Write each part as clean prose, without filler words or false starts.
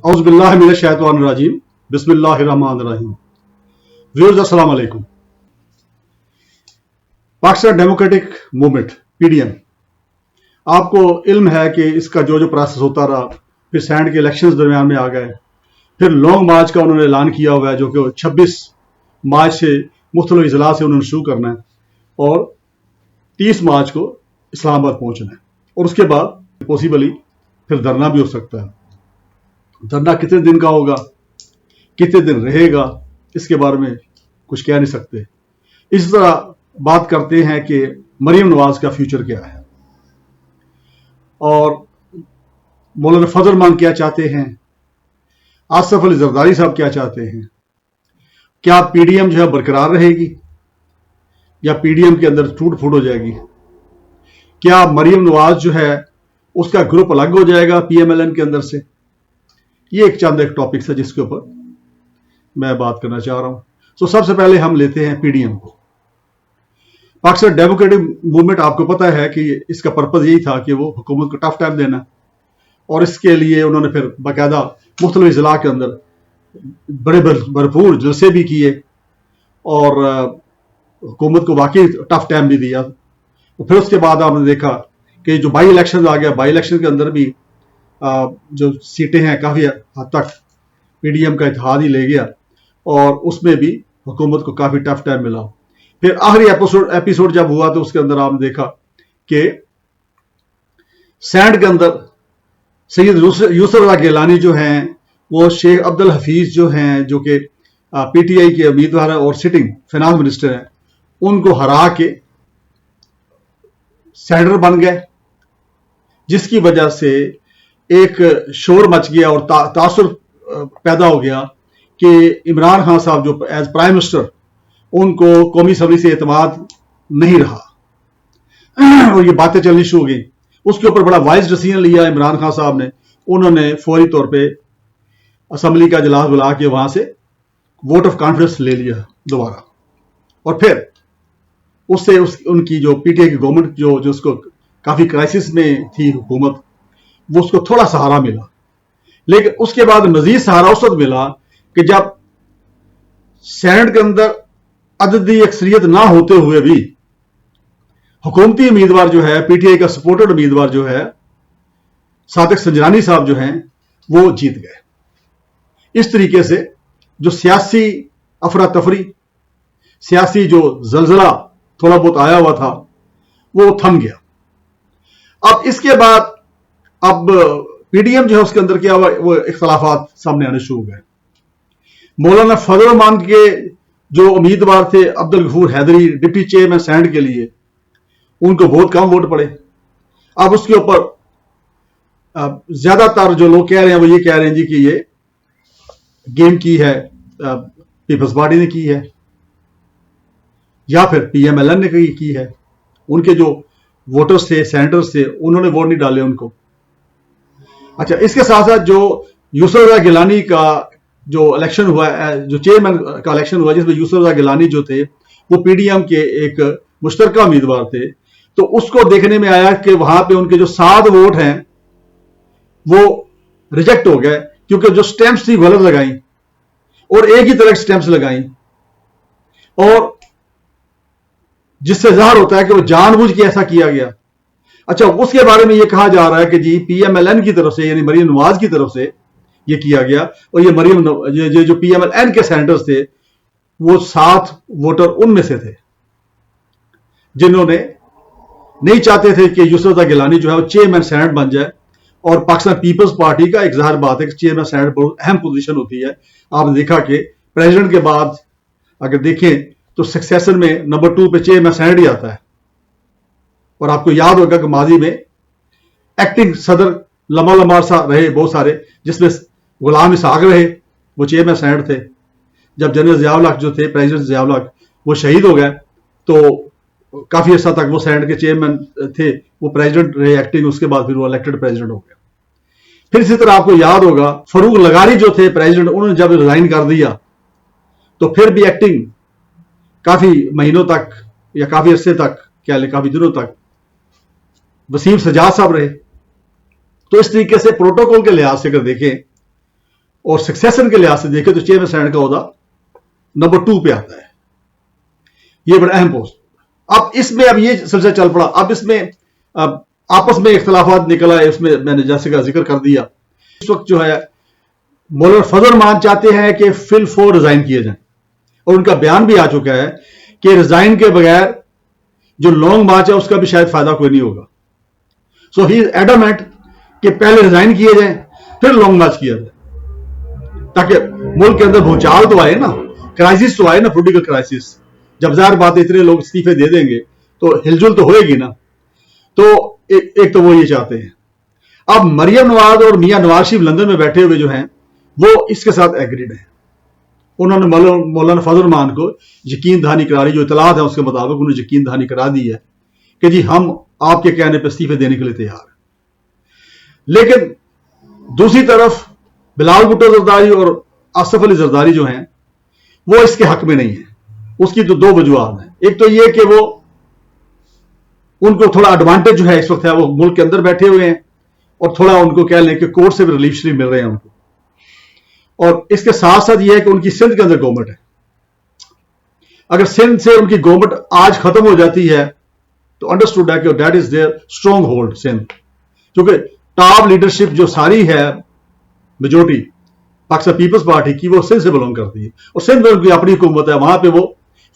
औज़ु बिल्लाहि मिनश शैतानिर रजीम बिस्मिल्लाहिर रहमानिर रहीम। व्यूअर्स अस्सलाम वालेकुम। पाकिस्तान डेमोक्रेटिक मूवमेंट पीडीएम, आपको इल्म है कि इसका जो प्रोसेस होता रहा, फिर सैंड के इलेक्शंस दरमियान में आ गए, फिर लॉन्ग मार्च का उन्होंने ऐलान किया हुआ है जो कि 26 मार्च से मुख्तलिफ इजलास से उन्होंने शुरू करना है और 30 मार्च को इस्लामाबाद पहुंचना है और उसके बाद पॉसिबली फिर धरना भी हो सकता है। धरना कितने दिन का होगा, कितने दिन रहेगा, इसके बारे में कुछ कह नहीं सकते। इस तरह बात करते हैं कि मरीम नवाज का फ्यूचर क्या है और मौलाना फजल मान क्या चाहते हैं, आसिफ अली जरदारी साहब क्या चाहते हैं, क्या पीडीएम जो है बरकरार रहेगी या पीडीएम के अंदर टूट फूट हो जाएगी, क्या मरीम नवाज जो है उसका ग्रुप अलग हो जाएगा पीएमएलएन के अंदर से। ये एक टॉपिक्स है जिसके ऊपर मैं बात करना चाह रहा हूं। तो सबसे पहले हम लेते हैं पीडीएम को। पाकिस्तान डेमोक्रेटिक मूवमेंट, आपको पता है कि इसका पर्पज यही था कि वो हुकूमत को टफ टाइम देना और इसके लिए उन्होंने फिर बाकायदा मुख्तलिफ जिला के अंदर बड़े भरपूर जलसे भी किए और हुकूमत को वाकई टफ टाइम भी दिया। और फिर उसके बाद आपने देखा कि जो बाई इलेक्शन आ गया, बाई इलेक्शन के अंदर भी जो सीटें हैं काफ़ी हद तक पीडीएम का इत्तेहाद ही ले गया और उसमें भी हुकूमत को काफ़ी टफ टाइम मिला। फिर आखिरी एपिसोड जब हुआ तो उसके अंदर आपने देखा कि सैंड के अंदर सैयद यूसुफ रज़ा गिलानी जो हैं वो शेख अब्दुल हफीज जो हैं, जो कि पीटीआई के उम्मीदवार हैं और सिटिंग फाइनेंस मिनिस्टर हैं, उनको हरा के सेनेटर बन गए, जिसकी वजह से एक शोर मच गया और तासुर पैदा हो गया कि इमरान खान साहब जो एज प्राइम मिनिस्टर, उनको कौमी असम्बली से एतमाद नहीं रहा और ये बातें चलनी शुरू हो गई। उसके ऊपर बड़ा वाइज डिसीजन लिया इमरान खान साहब ने। उन्होंने फौरी तौर पे असम्बली का इजलास बुला के वहां से वोट ऑफ कॉन्फिडेंस ले लिया दोबारा और फिर उससे उनकी जो पीटीआई की गवर्नमेंट जो उसको काफी क्राइसिस में थी हुकूमत, वो उसको थोड़ा सहारा मिला। लेकिन उसके बाद मजीद सहारा उस वक्त मिला कि जब सेनेट के अंदर अददी अक्सरियत ना होते हुए भी हुकूमती उम्मीदवार जो है, पीटीआई का सपोर्टेड उम्मीदवार जो है सादिक संजरानी साहब जो हैं, वो जीत गए। इस तरीके से जो सियासी अफरा तफरी, सियासी जो जलजला थोड़ा बहुत आया हुआ था, वो थम गया। अब इसके बाद अब पीडीएम जो है उसके अंदर क्या हुआ, वो इख्तलाफात सामने आने शुरू हो गए। मौलाना फजल रहमान के जो उम्मीदवार थे Abdul Ghafoor Haideri deputy chairman senate के लिए, उनको बहुत कम वोट पड़े। अब उसके ऊपर ज्यादातर जो लोग कह रहे हैं वो ये कह रहे हैं जी कि ये गेम की है, पीपल्स पार्टी ने की है या फिर पीएमएलएन ने की है। उनके जो वोटर्स थे, सेनेटर्स थे, उन्होंने वोट नहीं डाले उनको। अच्छा, इसके साथ साथ जो यूसुफ रज़ा गिलानी का जो इलेक्शन हुआ, जो चेयरमैन का इलेक्शन हुआ, जिसमें यूसुफ रज़ा गिलानी जो थे वो पीडीएम के एक मुश्तरका उम्मीदवार थे, तो उसको देखने में आया कि वहां पे उनके जो 7 वोट हैं वो रिजेक्ट हो गए क्योंकि जो स्टैंप्स थी गलत लगाई और एक ही तरह स्टैंप्स लगाई, और जिससे जाहिर होता है कि वो जानबूझ के ऐसा किया गया। अच्छा, उसके बारे में ये कहा जा रहा है कि जी पीएमएलएन की तरफ से, यानी मरीम नवाज की तरफ से ये किया गया और ये जो पीएमएलएन के सेनेटर्स थे वो 7 वोटर उनमें से थे जिन्होंने नहीं चाहते थे कि यूसुफ रज़ा गिलानी जो है वो चेयरमैन सेनेट बन जाए। और पाकिस्तान पीपल्स पार्टी का एक जाहिर बात है कि चेयरमैन सेनेट बहुत अहम पोजीशन होती है। आपने देखा कि प्रेसिडेंट के बाद अगर देखें तो सक्सेशन में नंबर 2 पे चेयरमैन सेनेट ही आता है। और आपको याद होगा कि माजी में एक्टिंग सदर लम्हा सा रहे बहुत सारे, जिसमें गुलाम इसहाक रहे, वो चेयरमैन सेनेट थे। जब जनरल ज़ियाउल हक जो थे, प्रेसिडेंट ज़ियाउल हक, वो शहीद हो गए तो काफी अर्सा तक वो सेनेट के चेयरमैन थे, वो प्रेसिडेंट रहे एक्टिंग, उसके बाद फिर वो इलेक्टेड प्रेसिडेंट हो गए। फिर इसी तरह आपको याद होगा फरूक लगारी जो थे प्रेसिडेंट, उन्होंने जब रिजाइन कर दिया तो फिर भी एक्टिंग काफी महीनों तक या काफी अरसे तक, क्या ले काफी दिनों तक वसीम सजाद साहब रहे। तो इस तरीके से प्रोटोकॉल के लिहाज से अगर देखें और सक्सेशन के लिहाज से देखें तो चेयरमैन सेनेट का ओहदा नंबर 2 पे आता है। ये बड़ा अहम पोस्ट। अब इसमें अब ये सिलसिला चल पड़ा। अब इसमें अब आपस में इख्तलाफात निकला है, इसमें मैंने जैसे का जिक्र कर दिया। इस वक्त जो है मौलाना फजल रहमान चाहते हैं कि फिल 4 रिजाइन किए जाएं, और उनका बयान भी आ चुका है कि रिजाइन के बगैर जो लॉन्ग मार्च है उसका भी शायद फायदा कोई नहीं होगा। सो ही इज एडमेंट कि पहले रिजाइन किए जाएं फिर लॉन्ग मार्च किया जाए, ताकि मुल्क के अंदर भूचाल तो आए ना, क्राइसिस तो आए ना, पॉलिटिकल क्राइसिस। जब ज़ाहिर बात इतने लोग इस्तीफे दे देंगे तो हिलजुल तो होएगी ना। तो एक तो वो ये चाहते हैं। अब मरियम नवाज और मियां नवाज शरीफ लंदन में बैठे हुए जो हैं वो इसके साथ एग्रीड हैं। उन्होंने मौलाना फजल रहमान को यकीन दहानी करा ली, जो इतलात है उसके मुताबिक उन्होंने यकीन दहानी करा दी है कि जी हम आपके कहने पर इस्तीफे देने के लिए तैयार हैं। लेकिन दूसरी तरफ बिलावल भुट्टो जरदारी और आसिफ अली जरदारी जो हैं वो इसके हक में नहीं है। उसकी तो 2 वजूहत हैं। एक तो ये कि वो उनको थोड़ा एडवांटेज जो है इस वक्त है, वो मुल्क के अंदर बैठे हुए हैं और थोड़ा उनको कह लें कि कोर्ट से भी रिलीफ शरीफ मिल रहे हैं उनको। और इसके साथ साथ ये है कि उनकी सिंध के अंदर गवर्नमेंट है। अगर सिंध से उनकी गवर्नमेंट आज खत्म हो जाती है तो अंडरस्टूड है कि that is their strong hold Sindh, क्योंकि टॉप लीडरशिप जो सारी है मेजोरिटी पाकिस्तान पीपल्स पार्टी की वो सिंध से बिलोंग करती है, और सिंध में उनकी अपनी हुकूमत है। वहां पे वो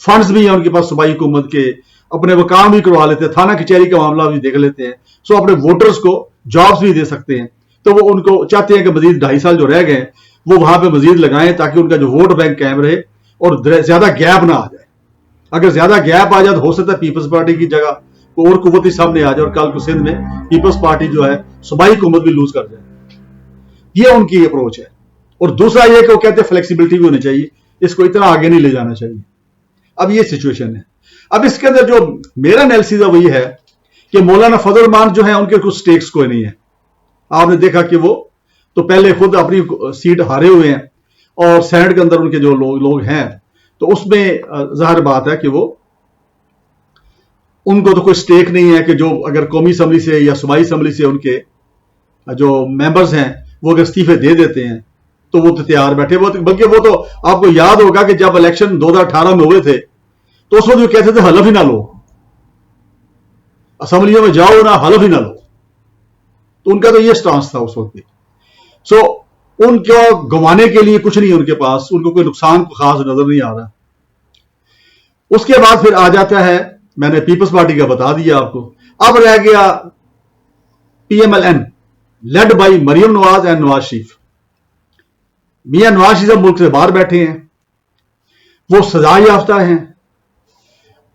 फंड्स भी हैं उनके पास सूबाई हुकूमत के, अपने वो काम भी करवा लेते हैं, थाना कचहरी का मामला भी देख लेते हैं। सो अपने वोटर्स को जॉब्स भी दे सकते हैं। तो वो उनको चाहते हैं कि मजीद 2.5 साल जो रह गए वो वहां पे मजीद लगाएं, ताकि उनका जो वोट बैंक कायम रहे और ज्यादा गैप ना आ जाए। अगर ज्यादा गैप आ जाए तो हो सकता है पीपल्स पार्टी की जगह को और कुव्वत ही सामने आ जाए और कल को सिंध में पीपल्स पार्टी जो है सूबाई हुकूमत भी लूज कर जाए। ये उनकी अप्रोच है। और दूसरा ये कि वो कहते हैं फ्लेक्सिबिलिटी भी होनी चाहिए, इसको इतना आगे नहीं ले जाना चाहिए। अब ये सिचुएशन है। अब इसके अंदर जो मेरा एनालिसिस है वही है कि मौलाना फजल रहमान जो है उनके कुछ स्टेक्स कोई नहीं है। आपने देखा कि वो तो पहले खुद अपनी सीट हारे हुए हैं, और सेनेट के अंदर उनके जो लोग हैं तो उसमें जाहिर बात है कि वो उनको तो कोई स्टेक नहीं है कि जो अगर कौमी असम्बली से या सूबाई असम्बली से उनके जो मेंबर्स हैं वो अगर इस्तीफे दे देते हैं तो वो तो तैयार बैठे। वो बल्कि वो तो आपको याद होगा कि जब इलेक्शन 2018 में हुए थे तो उस वक्त वो कहते थे हलफ ही ना लो, असम्बलियों में जाओ ना, हलफ ही ना लो। तो उनका तो ये स्टांस था उस वक्त भी। सो उनको गंवाने के लिए कुछ नहीं है उनके पास, उनको कोई नुकसान खास नजर नहीं आ रहा। उसके बाद फिर आ जाता है, मैंने पीपल्स पार्टी का बता दिया आपको। अब रह गया PMLN led by Maryam Nawaz and Nawaz Sharif. Mian Nawaz Sharif मुल्क से बाहर बैठे हैं, वो सजा याफ्ता हैं,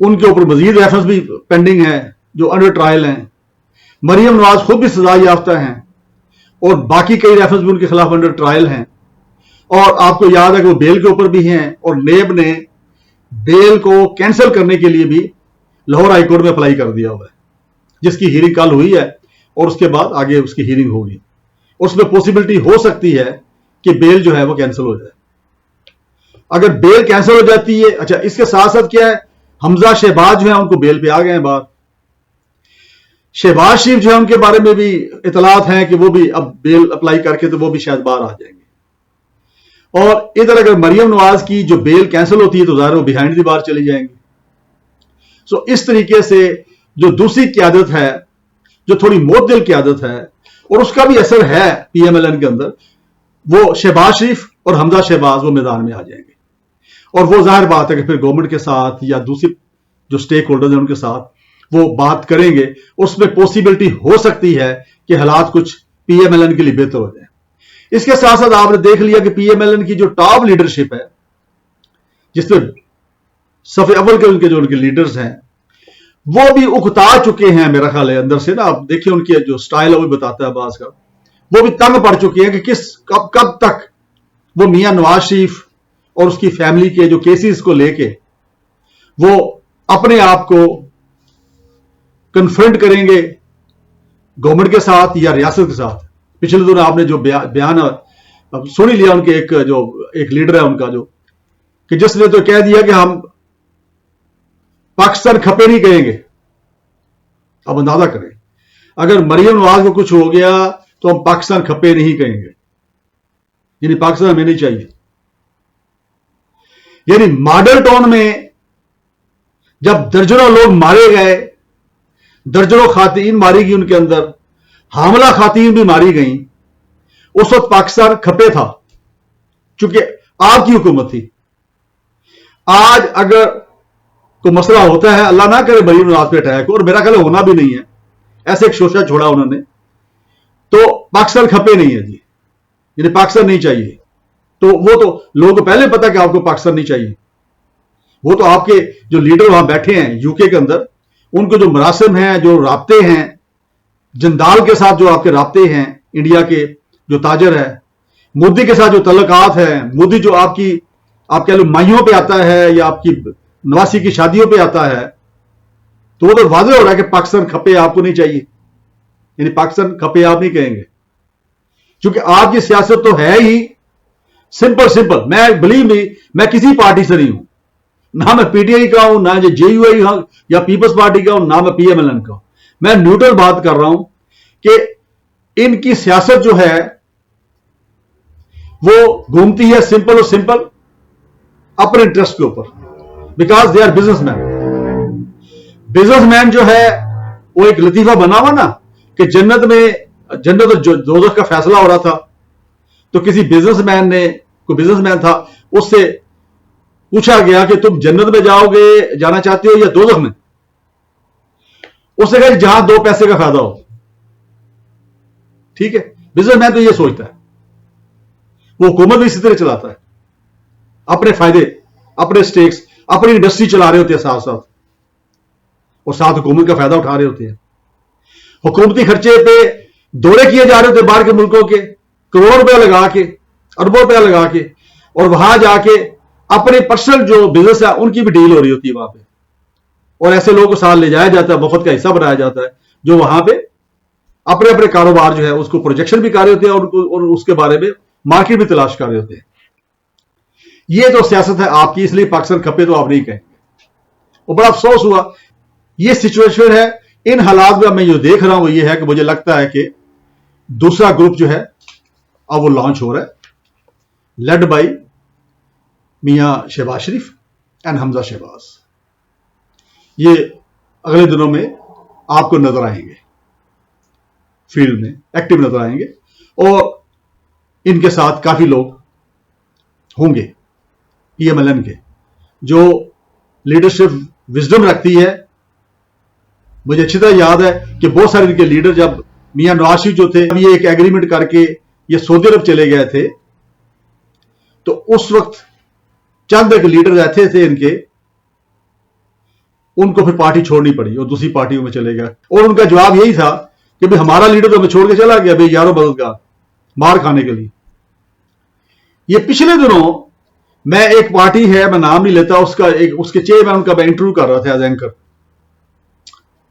उनके ऊपर मजीद रेफरेंस भी पेंडिंग है जो अंडर ट्रायल हैं। मरियम नवाज खुद भी सजा याफ्ता हैं और बाकी कई रेफरेंस भी उनके खिलाफ अंडर ट्रायल हैं। और आपको याद है कि वो बेल के ऊपर भी हैं, और नेब ने बेल को कैंसिल करने के लिए भी लाहौर हाईकोर्ट में अप्लाई कर दिया हुआ है, जिसकी हियरिंग कल हुई है और उसके बाद आगे उसकी हियरिंग होगी। उसमें पॉसिबिलिटी हो सकती है कि बेल जो है वो कैंसिल हो जाए। अगर बेल कैंसिल हो जाती है, अच्छा इसके साथ साथ क्या है, हमजा शहबाज जो है उनको बेल पे आ गए हैं बाहर। शहबाज शरीफ जो है उनके बारे में भी इतलात हैं कि वो भी अब बेल अप्लाई करके तो वो भी शायद बाहर आ जाएंगे। और इधर अगर मरियम नवाज की जो बेल कैंसिल होती है तो ज़ाहिर वो बिहाइंड द बार चली जाएंगी। सो इस तरीके से जो दूसरी क्यादत है, जो थोड़ी मोतदिल क्यादत है, और उसका भी असर है PMLN के अंदर, वो शहबाज शरीफ और हमजा शहबाज वो मैदान में आ जाएंगे। और वो जाहिर बात है कि फिर गवर्नमेंट के साथ या दूसरी जो स्टेक होल्डर्स हैं उनके साथ वो बात करेंगे। उसमें पॉसिबिलिटी हो सकती है कि हालात कुछ PMLN के लिए बेहतर हो जाए। इसके साथ साथ आपने देख लिया कि PMLN की जो टॉप लीडरशिप है, जिसमें सफ़े अव्वल के उनके लीडर्स हैं, वो भी उकता चुके हैं मेरा ख्याल है अंदर से ना। आप देखिए उनके जो स्टाइल है वो बताता है अब्बास का, वो भी तंग पड़ चुके हैं कि कब तक वो मियां नवाज शरीफ और उसकी फैमिली के जो केसेस को लेके वो अपने आप को कन्फ्रंट करेंगे गवर्नमेंट के साथ या रियासत के साथ। पिछले दिनों आपने जो बयान सुन ही लिया उनके एक लीडर है उनका, जो कि जिसने तो कह दिया कि हम पाकिस्तान खपे नहीं कहेंगे। अब अंदाजा करें, अगर मरियम नवाज को कुछ हो गया तो हम पाकिस्तान खपे नहीं कहेंगे। یعنی پاکستان ہمیں نہیں چاہیے. یعنی ماڈل ٹاؤن میں جب درجنوں لوگ مارے گئے, درجنوں خواتین ماری گئی, ان کے اندر حاملہ خواتین بھی ماری گئیں, اس وقت پاکستان کھپے تھا چونکہ آپ کی حکومت تھی. آج اگر کوئی مسئلہ ہوتا ہے, اللہ نہ کرے مریم نواز پہ اٹیک ہو, اور میرا خیال ہونا بھی نہیں ہے, ایسے ایک شوشہ چھوڑا انہوں نے, تو پاکستان کھپے نہیں ہے جی, یعنی پاکستان نہیں چاہیے. تو وہ تو لوگوں کو پہلے پتا کہ آپ کو پاکستان نہیں چاہیے. وہ تو آپ کے جو لیڈر وہاں بیٹھے ہیں یو کے اندر, ان کو جو مراسم ہیں, جو رابطے ہیں, جندال کے ساتھ جو آپ کے رابطے ہیں, انڈیا کے جو تاجر ہے, مودی کے ساتھ جو تعلقات ہیں, مودی جو آپ کہہ لو مائیوں پہ آتا ہے یا آپ کی نواسی کی شادیوں پہ آتا ہے, تو وہ تو واضح ہو رہا ہے کہ پاکستان کھپے آپ کو نہیں چاہیے. یعنی پاکستان کھپے آپ نہیں کہیں گے, کیونکہ آپ کی سیاست تو ہے ہی سمپل. میں بلیو می, میں کسی پارٹی سے نہیں ہوں, نہ میں پی ٹی آئی کا ہوں, نہ جے یو آئی یا پیپلز پارٹی کا ہوں, نہ میں پی ایم ایل این کا ہوں. میں نیوٹرل بات کر رہا ہوں کہ ان کی سیاست جو ہے وہ گھومتی ہے سمپل اپنے انٹرسٹ کے اوپر, because they are businessman. Businessman جو ہے وہ ایک لطیفہ بنا ہوا نا کہ جنت اور دوزخ کا فیصلہ ہو رہا تھا, تو کسی بزنس مین نے, کوئی بزنس مین تھا, اس سے پوچھا گیا کہ تم جنت میں جانا چاہتے ہو یا دوزخ میں؟ اس نے کہا جہاں 2 پیسے کا فائدہ ہو. ٹھیک ہے, بزنس مین تو یہ سوچتا ہے, وہ حکومت بھی اسی طرح چلاتا ہے, اپنے فائدے, اپنے سٹیکس, اپنی انڈسٹری چلا رہے ہوتے ہیں ساتھ اور ساتھ حکومت کا فائدہ اٹھا رہے ہوتے ہیں. حکومتی خرچے پہ دورے کیے جا رہے ہوتے ہیں باہر کے ملکوں کے, کروڑوں روپے لگا کے, اربوں روپے لگا کے, اور وہاں جا کے اپنے پرسنل جو بزنس ہے ان کی بھی ڈیل ہو رہی ہوتی ہے وہاں پہ, اور ایسے لوگوں کو ساتھ لے جایا جاتا ہے, وفد کا حصہ بنایا جاتا ہے, جو وہاں پہ اپنے کاروبار جو ہے اس کو پروجیکشن بھی کر رہے ہوتے ہیں اور اس کے بارے میں مارکیٹ بھی تلاش کر رہے ہوتے ہیں. یہ تو سیاست ہے آپ کی, اس لیے پاکستان کھپے تو آپ نہیں کہیں گے. اور بڑا افسوس ہوا, یہ سچویشن ہے. ان حالات میں میں جو دیکھ رہا ہوں وہ یہ ہے کہ مجھے لگتا ہے کہ دوسرا گروپ جو ہے اب وہ لانچ ہو رہا ہے, لیڈ بائی میاں شہباز شریف اینڈ حمزہ شہباز. یہ اگلے دنوں میں آپ کو نظر آئیں گے, فیلڈ میں ایکٹیو نظر آئیں گے, اور ان کے ساتھ کافی لوگ ہوں گے پی ایم ایل این کے, جو لیڈرشپ وزڈم رکھتی ہے. مجھے اچھی طرح یاد ہے کہ بہت سارے ان کے لیڈر جب میاں نواز شریف جو تھے یہ ایک ایگریمنٹ کر کے یہ سعودی عرب چلے گئے تھے, تو اس وقت چند ایک لیڈر ایسے تھے ان کے, ان کو پھر پارٹی چھوڑنی پڑی اور دوسری پارٹیوں میں چلے گئے, اور ان کا جواب یہی تھا کہ بھئی ہمارا لیڈر تو ہمیں چھوڑ کے چلا گیا بھئی یارو مددگار مار کھانے کے لیے. یہ پچھلے دنوں میں ایک پارٹی ہے, میں نام نہیں لیتا, اس کے چیئرمین کا میں انٹرویو کر رہا تھا ایز اینکر,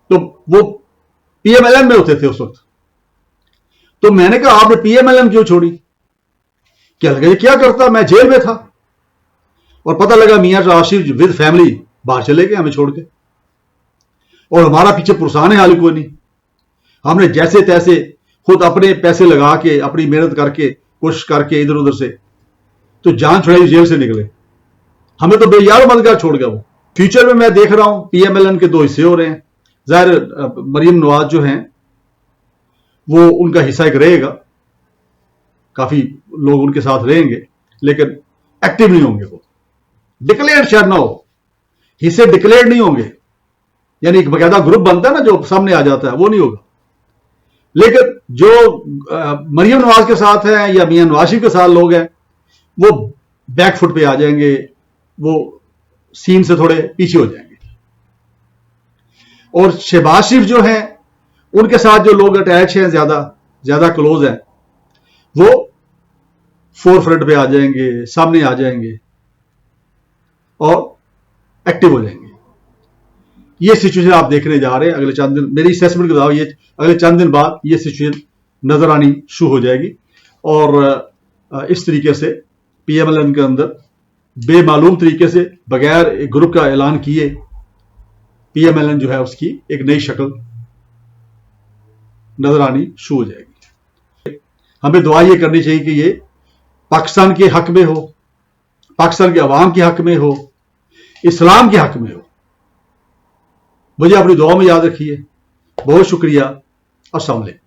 تو وہ پی ایم ایل این میں ہوتے تھے اس وقت. تو میں نے کہا آپ نے پی ایم ایل این کیوں چھوڑی؟ کیا لگا یہ کیا کرتا, میں جیل میں تھا, اور پتہ لگا میاں نواز شریف ود فیملی باہر چلے گئے ہمیں چھوڑ کے, اور ہمارا پیچھے پرسان ہے حال کوئی نہیں. ہم نے جیسے تیسے خود اپنے پیسے لگا کے, اپنی محنت کر کے, کوشش کر کے ادھر ادھر سے تو جان چھڑائی, جیل سے نکلے. ہمیں تو بے یار مددگار چھوڑ گیا وہ. فیوچر میں میں دیکھ رہا ہوں پی ایم ایل این کے 2 حصے ہو رہے ہیں. ظاہر مریم نواز جو ہیں وہ ان کا حصہ ایک رہے گا, کافی لوگ ان کے ساتھ رہیں گے, لیکن ایکٹیو نہیں ہوں گے. وہ ڈکلیئر شاید نہ ہو, حصے ڈکلیئر نہیں ہوں گے, یعنی ایک باقاعدہ گروپ بنتا ہے نا جو سامنے آ جاتا ہے, وہ نہیں ہوگا. لیکن جو مریم نواز کے ساتھ ہیں یا میاں نواز شریف کے ساتھ لوگ ہیں وہ بیک فٹ پہ آ جائیں گے, وہ سین سے تھوڑے پیچھے ہو جائیں گے. اور شہباز شریف جو ہیں ان کے ساتھ جو لوگ اٹیچ ہیں, زیادہ کلوز ہیں, وہ فور فرنٹ پہ آ جائیں گے, سامنے آ جائیں گے اور ایکٹیو ہو جائیں گے. یہ سچویشن آپ دیکھنے جا رہے ہیں اگلے چند دن, میری اسیسمنٹ کے بتاؤ, یہ اگلے چند دن بعد یہ سچویشن نظر آنی شروع ہو جائے گی. اور اس طریقے سے پی ایم ایل این کے اندر بے معلوم طریقے سے بغیر ایک گروپ کا اعلان کیے پی ایم ایل این جو ہے اس کی ایک نئی شکل نظر آنی شروع ہو جائے گی. ہمیں دعا یہ کرنی چاہیے کہ یہ پاکستان کے حق میں ہو، پاکستان کے عوام کے حق میں ہو، اسلام کے حق میں ہو. مجھے اپنی دعا میں یاد رکھیے. بہت شکریہ. السلام علیکم.